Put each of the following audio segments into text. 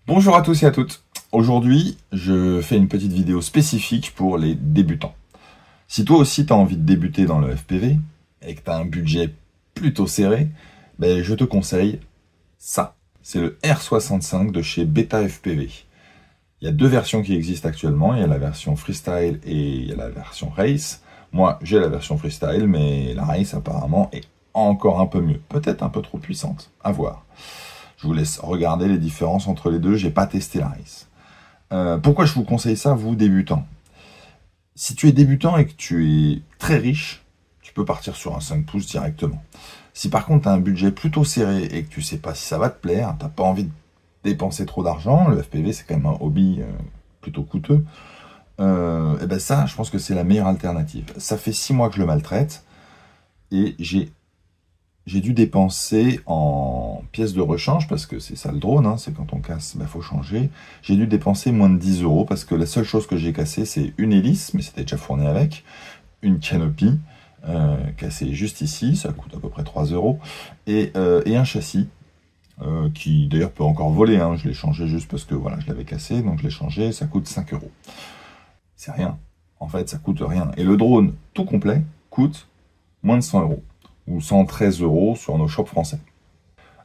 Bonjour à tous et à toutes. Aujourd'hui, je fais une petite vidéo spécifique pour les débutants. Si toi aussi tu as envie de débuter dans le FPV et que tu as un budget plutôt serré, je te conseille ça. C'est le R65 de chez Beta FPV. Il y a deux versions qui existent actuellement. Il y a la version Freestyle et il y a la version Race. Moi, j'ai la version Freestyle, mais la Race apparemment est encore un peu mieux. Peut-être un peu trop puissante. À voir. Je vous laisse regarder les différences entre les deux. J'ai pas testé la Race. Pourquoi je vous conseille ça, vous débutants? Si tu es débutant et que tu es très riche, tu peux partir sur un 5 pouces directement. Si par contre tu as un budget plutôt serré et que tu sais pas si ça va te plaire, tu n'as pas envie de dépenser trop d'argent, le FPV c'est quand même un hobby plutôt coûteux, et ça je pense que c'est la meilleure alternative. Ça fait 6 mois que je le maltraite et j'ai dû dépenser en pièces de rechange, parce que c'est ça le drone, hein, c'est quand on casse, faut changer. J'ai dû dépenser moins de 10 euros, parce que la seule chose que j'ai cassée, c'est une hélice, mais c'était déjà fourni avec, une canopie, cassée juste ici, ça coûte à peu près 3 euros, et un châssis, qui d'ailleurs peut encore voler, hein, je l'ai changé juste parce que voilà, je l'avais cassé, donc je l'ai changé, ça coûte 5 euros. C'est rien, en fait, ça coûte rien. Et le drone tout complet coûte moins de 100 euros. Ou 113 euros sur nos shops français.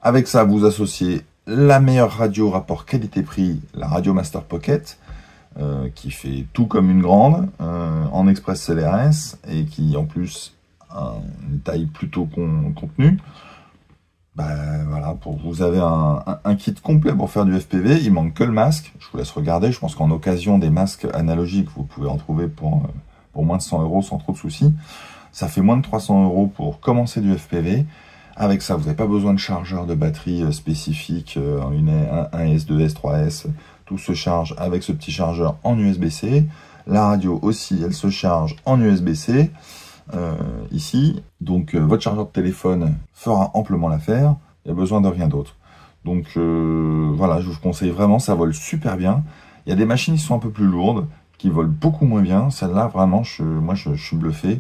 Avec ça, vous associez la meilleure radio rapport qualité-prix, la Radio Master Pocket, qui fait tout comme une grande, en express CLRS, et qui en plus a une taille plutôt contenue. Voilà, vous avez un kit complet pour faire du FPV, il manque que le masque, je vous laisse regarder, je pense qu'en occasion des masques analogiques, vous pouvez en trouver pour moins de 100 euros sans trop de soucis. Ça fait moins de 300 euros pour commencer du FPV. Avec ça, vous n'avez pas besoin de chargeur de batterie spécifique, un S, 2S, 3S. Tout se charge avec ce petit chargeur en USB-C. La radio aussi, elle se charge en USB-C, ici. Donc, votre chargeur de téléphone fera amplement l'affaire. Il n'y a besoin de rien d'autre. Donc, voilà, je vous conseille vraiment, ça vole super bien. Il y a des machines qui sont un peu plus lourdes, qui volent beaucoup moins bien. Celle-là, vraiment, moi, je suis bluffé.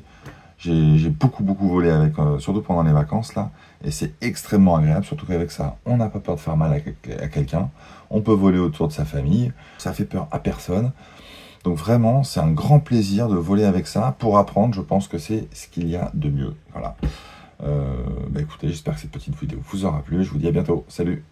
J'ai beaucoup volé avec, surtout pendant les vacances là, et c'est extrêmement agréable, surtout qu'avec ça, on n'a pas peur de faire mal à quelqu'un, on peut voler autour de sa famille, ça fait peur à personne. Donc vraiment, c'est un grand plaisir de voler avec ça. Pour apprendre, je pense que c'est ce qu'il y a de mieux. Voilà. Écoutez, j'espère que cette petite vidéo vous aura plu, je vous dis à bientôt, salut!